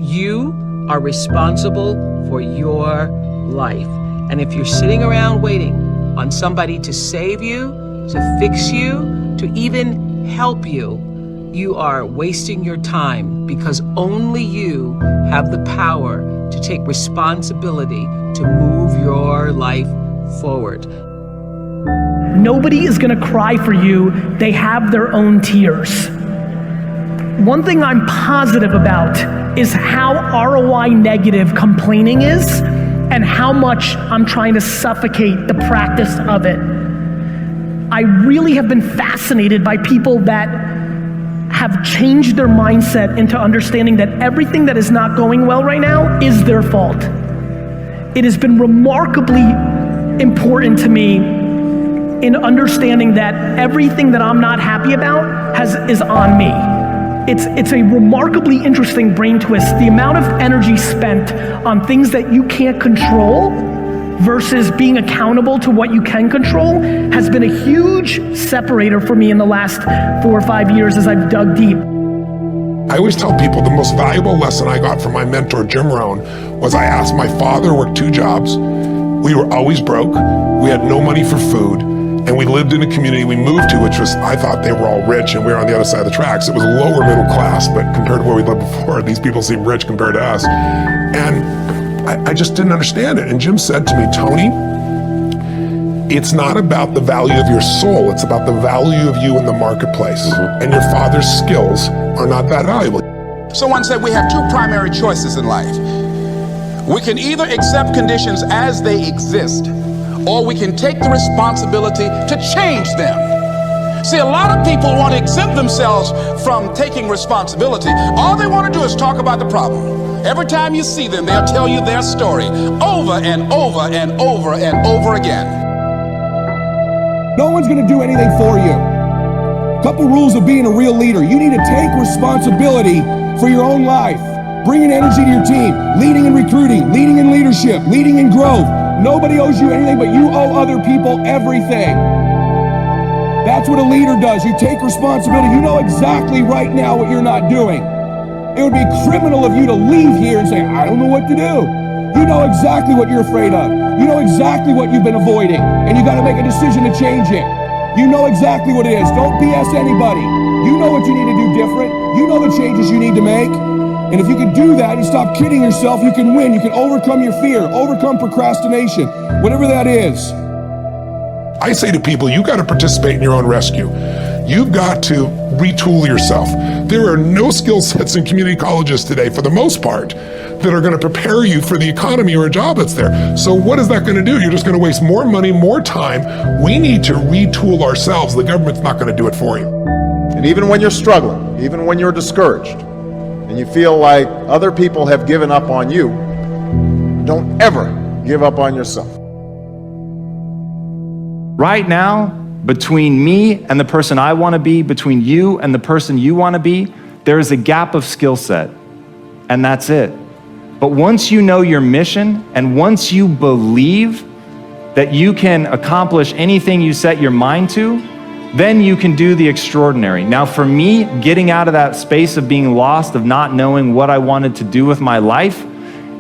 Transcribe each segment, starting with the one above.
You are responsible for your life. And if you're sitting around waiting on somebody to save you, to fix you, to even help you, you are wasting your time, because only you have the power to take responsibility to move your life forward. Nobody is gonna cry for you. They have their own tears. One thing I'm positive about is how ROI negative complaining is and how much I'm trying to suffocate the practice of it. I really have been fascinated by people that have changed their mindset into understanding that everything that is not going well right now is their fault. It has been remarkably important to me in understanding that everything that I'm not happy about is on me. It's a remarkably interesting brain twist. The amount of energy spent on things that you can't control versus being accountable to what you can control has been a huge separator for me in the last 4 or 5 years as I've dug deep. I always tell people the most valuable lesson I got from my mentor, Jim Rohn, was I asked my father, worked 2 jobs. We were always broke. We had no money for food. And we lived in a community we moved to, which was, I thought they were all rich and we were on the other side of the tracks. It was lower middle class, but compared to where we lived before, these people seem rich compared to us. And I just didn't understand it. And Jim said to me, Tony, it's not about the value of your soul, it's about the value of you in the marketplace. And your father's skills are not that valuable. Someone said we have 2 primary choices in life. We can either accept conditions as they exist, or we can take the responsibility to change them. See, a lot of people want to exempt themselves from taking responsibility. All they want to do is talk about the problem. Every time you see them, they'll tell you their story over and over and over and over again. No one's going to do anything for you. A couple rules of being a real leader. You need to take responsibility for your own life. Bringing energy to your team, leading and recruiting, leading in leadership, leading in growth. Nobody owes you anything, but you owe other people everything. That's what a leader does. You take responsibility. You know exactly right now what you're not doing. It would be criminal of you to leave here and say, I don't know what to do. You know exactly what you're afraid of. You know exactly what you've been avoiding, and you got to make a decision to change it. You know exactly what it is. Don't BS anybody. You know what you need to do different. You know the changes you need to make. And if you can do that and stop kidding yourself, you can win. You can overcome your fear, overcome procrastination, whatever that is. I say to people, you got to participate in your own rescue. You've got to retool yourself. There are no skill sets in community colleges today, for the most part, that are going to prepare you for the economy or a job that's there. So what is that going to do? You're just going to waste more money, more time. We need to retool ourselves. The government's not going to do it for you. And even when you're struggling, even when you're discouraged, and you feel like other people have given up on you, don't ever give up on yourself. Right now, between me and the person I want to be, between you and the person you want to be, there is a gap of skill set, and that's it. But once you know your mission, and once you believe that you can accomplish anything you set your mind to, then you can do the extraordinary. Now for me, getting out of that space of being lost, of not knowing what I wanted to do with my life,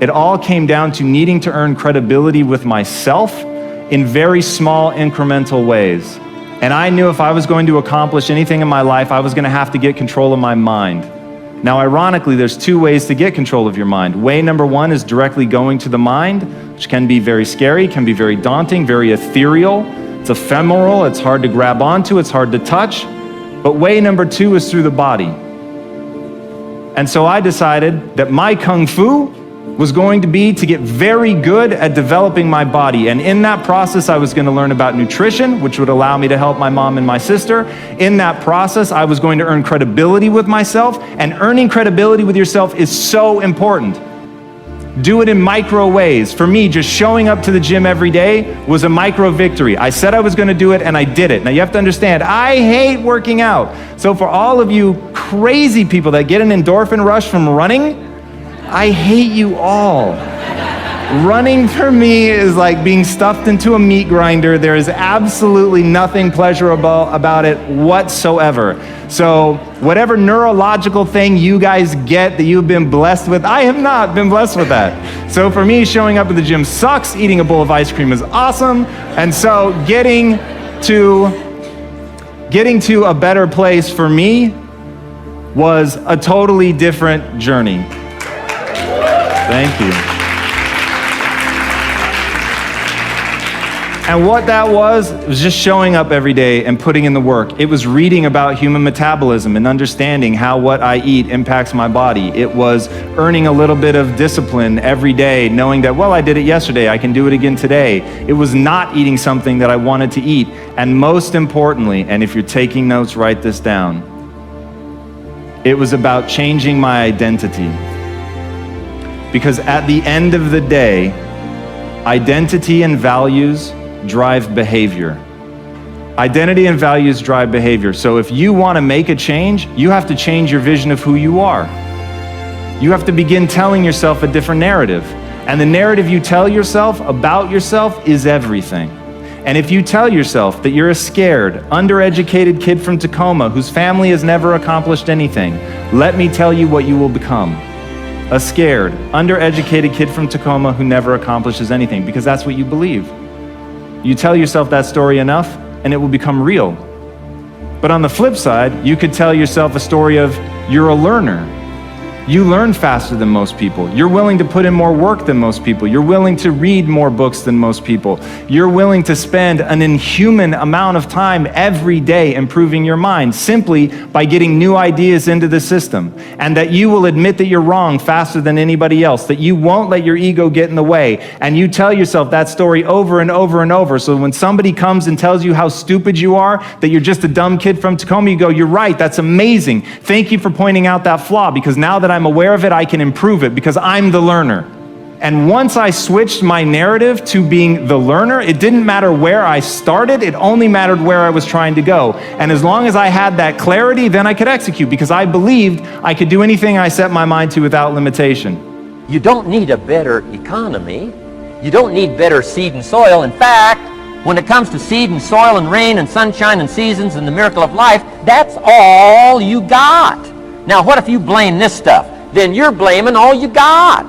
it all came down to needing to earn credibility with myself in very small incremental ways. And I knew if I was going to accomplish anything in my life, I was going to have to get control of my mind. Now, ironically, there's 2 ways to get control of your mind. Way number 1 is directly going to the mind, which can be very scary, can be very daunting, very ethereal. It's ephemeral, it's hard to grab onto, it's hard to touch. But way number 2 is through the body. And so I decided that my kung fu was going to be to get very good at developing my body. And in that process, I was going to learn about nutrition, which would allow me to help my mom and my sister. In that process, I was going to earn credibility with myself, and earning credibility with yourself is so important. Do it in micro ways. For me, just showing up to the gym every day was a micro victory. I said I was going to do it, and I did it. Now you have to understand, I hate working out. So for all of you crazy people that get an endorphin rush from running, I hate you all. Running for me is like being stuffed into a meat grinder. There is absolutely nothing pleasurable about it whatsoever. So whatever neurological thing you guys get that you've been blessed with, I have not been blessed with that. So for me, showing up at the gym sucks. Eating a bowl of ice cream is awesome. And so getting to a better place for me was a totally different journey. Thank you. And what that was just showing up every day and putting in the work. It was reading about human metabolism and understanding how what I eat impacts my body. It was earning a little bit of discipline every day, knowing that, well, I did it yesterday, I can do it again today. It was not eating something that I wanted to eat. And most importantly, and if you're taking notes, write this down, it was about changing my identity. Because at the end of the day, identity and values drive behavior. Identity and values drive behavior. So if you want to make a change, you have to change your vision of who you are. You have to begin telling yourself a different narrative. And the narrative you tell yourself about yourself is everything. And if you tell yourself that you're a scared, undereducated kid from Tacoma whose family has never accomplished anything, let me tell you what you will become. A scared, undereducated kid from Tacoma who never accomplishes anything, because that's what you believe. You tell yourself that story enough, and it will become real. But on the flip side, you could tell yourself a story of you're a learner. You learn faster than most people. You're willing to put in more work than most people. You're willing to read more books than most people. You're willing to spend an inhuman amount of time every day improving your mind simply by getting new ideas into the system. And that you will admit that you're wrong faster than anybody else, that you won't let your ego get in the way. And you tell yourself that story over and over and over. So when somebody comes and tells you how stupid you are, that you're just a dumb kid from Tacoma, you go, you're right, that's amazing. Thank you for pointing out that flaw, because now that I'm aware of it, I can improve it because I'm the learner. And once I switched my narrative to being the learner, it didn't matter where I started, it only mattered where I was trying to go. And as long as I had that clarity, then I could execute, because I believed I could do anything I set my mind to without limitation. You don't need a better economy. You don't need better seed and soil. In fact, when it comes to seed and soil and rain and sunshine and seasons and the miracle of life, that's all you got. Now, what if you blame this stuff? Then you're blaming all you got.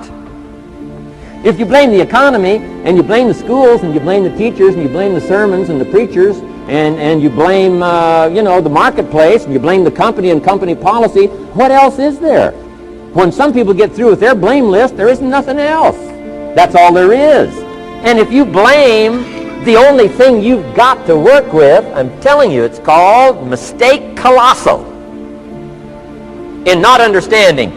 If you blame the economy, and you blame the schools, and you blame the teachers, and you blame the sermons and the preachers, and you blame the marketplace, and you blame the company and company policy, what else is there? When some people get through with their blame list, there isn't nothing else. That's all there is. And if you blame the only thing you've got to work with, I'm telling you, it's called mistake colossal. In not understanding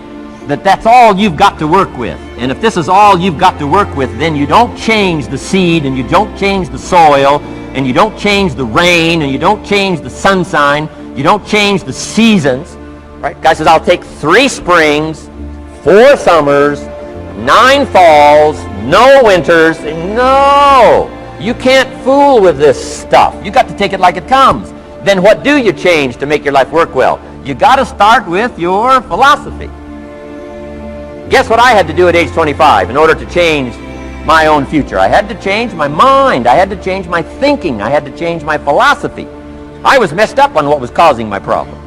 that that's all you've got to work with. And if this is all you've got to work with, then you don't change the seed, and you don't change the soil, and you don't change the rain, and you don't change the sunshine, you don't change the seasons. Right? Guy says, I'll take 3 springs, 4 summers, 9 falls, no winters. No! You can't fool with this stuff. You got to take it like it comes. Then what do you change to make your life work well? You got to start with your philosophy. Guess what I had to do at age 25 in order to change my own future? I had to change my mind. I had to change my thinking. I had to change my philosophy. I was messed up on what was causing my problem.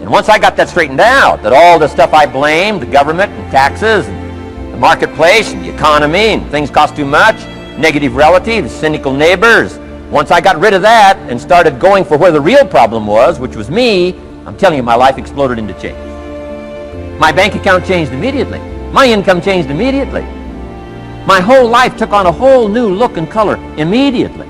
And once I got that straightened out, that all the stuff I blamed, the government and taxes and the marketplace and the economy and things cost too much, negative relatives, cynical neighbors, once I got rid of that and started going for where the real problem was, which was me, I'm telling you, my life exploded into change. My bank account changed immediately. My income changed immediately. My whole life took on a whole new look and color immediately.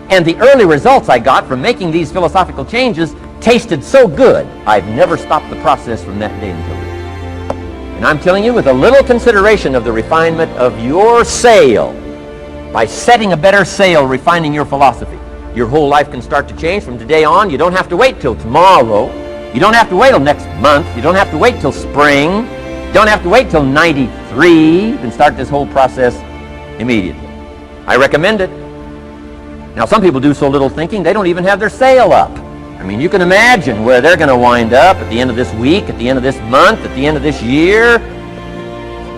And the early results I got from making these philosophical changes tasted so good, I've never stopped the process from that day until today. And I'm telling you, with a little consideration of the refinement of your sail, by setting a better sail, refining your philosophy, your whole life can start to change from today on. You don't have to wait till tomorrow. You don't have to wait till next month. You don't have to wait till spring. You don't have to wait till 93. You can start this whole process immediately. I recommend it. Now, some people do so little thinking, they don't even have their sail up. I mean, you can imagine where they're going to wind up at the end of this week, at the end of this month, at the end of this year.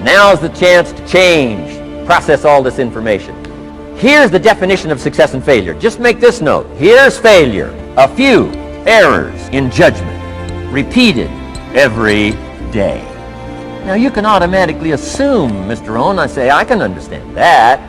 Now's the chance to change process all this information. Here's the definition of success and failure. Just make this note. Here's failure. A few errors in judgment, repeated every day. Now you can automatically assume, Mr. Rohn, I say, I can understand that.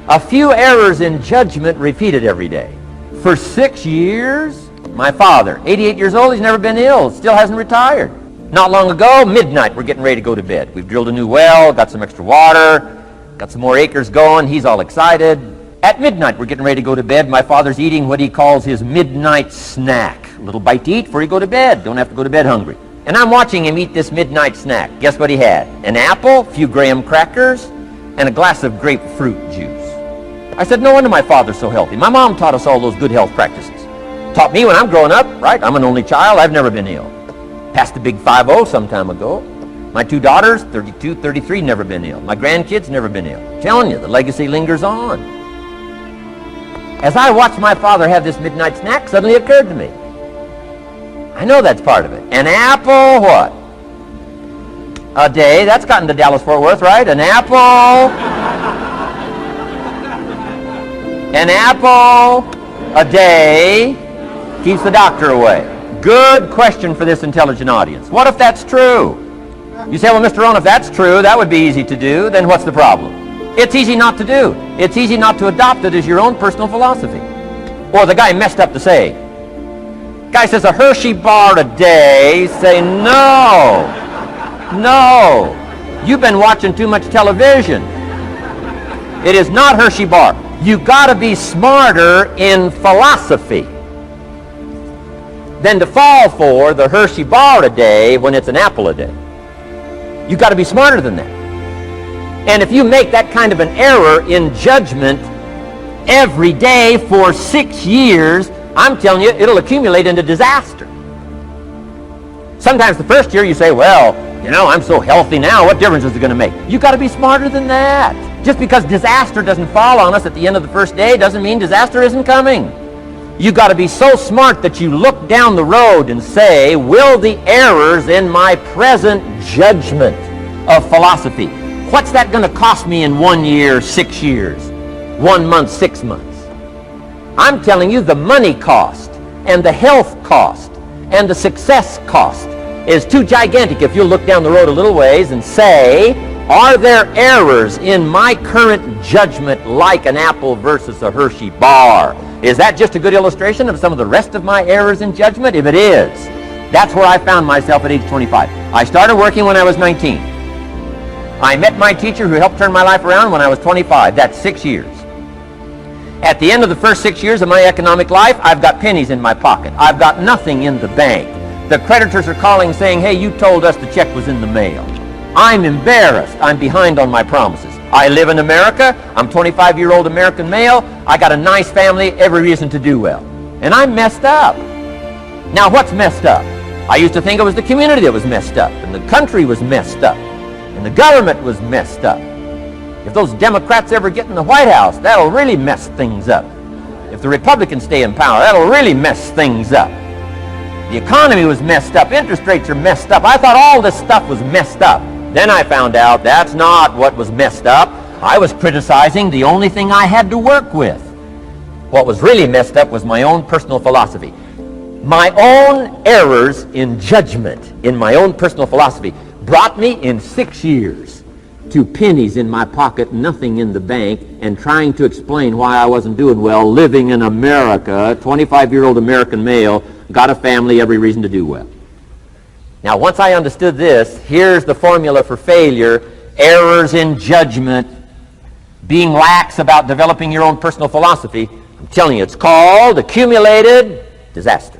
A few errors in judgment repeated every day. For 6 years, my father, 88 years old, he's never been ill, still hasn't retired. Not long ago, midnight, we're getting ready to go to bed. We've drilled a new well, got some extra water, got some more acres going, he's all excited. At midnight, we're getting ready to go to bed. My father's eating what he calls his midnight snack. A little bite to eat before you go to bed. Don't have to go to bed hungry. And I'm watching him eat this midnight snack. Guess what he had? An apple, a few graham crackers, and a glass of grapefruit juice. I said, no wonder my father's so healthy. My mom taught us all those good health practices. Taught me when I'm growing up, right? I'm an only child. I've never been ill. Passed the big 5-0 some time ago. My 2 daughters, 32, 33, never been ill. My grandkids, never been ill. I'm telling you, the legacy lingers on. As I watched my father have this midnight snack, suddenly it occurred to me. I know that's part of it. An apple, what? A day. That's gotten to Dallas-Fort Worth, right? An apple. An apple a day keeps the doctor away. Good question for this intelligent audience. What if that's true? You say, well, Mr. Rohn, if that's true, that would be easy to do. Then what's the problem? It's easy not to do. It's easy not to adopt it as your own personal philosophy. Or the guy messed up to say. Guy says a Hershey bar a day. Say, no. No. You've been watching too much television. It is not Hershey bar. You got to be smarter in philosophy than to fall for the Hershey bar a day when it's an apple a day. You got to be smarter than that. And if you make that kind of an error in judgment every day for 6 years, I'm telling you, it'll accumulate into disaster. Sometimes the first year you say, well, you know, I'm so healthy now, what difference is it going to make? You got to be smarter than that. Just because disaster doesn't fall on us at the end of the first day doesn't mean disaster isn't coming. You got to be so smart that you look down the road and say, will the errors in my present judgment of philosophy, what's that going to cost me in 1 year, 6 years, 1 month, 6 months? I'm telling you, the money cost and the health cost and the success cost is too gigantic if you look down the road a little ways and say, are there errors in my current judgment like an apple versus a Hershey bar? Is that just a good illustration of some of the rest of my errors in judgment? If it is, that's where I found myself at age 25. I started working when I was 19. I met my teacher who helped turn my life around when I was 25. That's 6 years. At the end of the first 6 years of my economic life, I've got pennies in my pocket. I've got nothing in the bank. The creditors are calling saying, hey, you told us the check was in the mail. I'm embarrassed. I'm behind on my promises. I live in America. I'm 25-year-old American male. I got a nice family, every reason to do well. And I'm messed up. Now, what's messed up? I used to think it was the community that was messed up, and the country was messed up, and the government was messed up. If those Democrats ever get in the White House, that'll really mess things up. If the Republicans stay in power, that'll really mess things up. The economy was messed up. Interest rates are messed up. I thought all this stuff was messed up. Then I found out that's not what was messed up. I was criticizing the only thing I had to work with. What was really messed up was my own personal philosophy. My own errors in judgment in my own personal philosophy brought me in 6 years to pennies in my pocket, nothing in the bank, and trying to explain why I wasn't doing well living in America, 25-year-old American male, got a family, every reason to do well. Now, once I understood this, here's the formula for failure: errors in judgment, being lax about developing your own personal philosophy. I'm telling you, it's called accumulated disaster.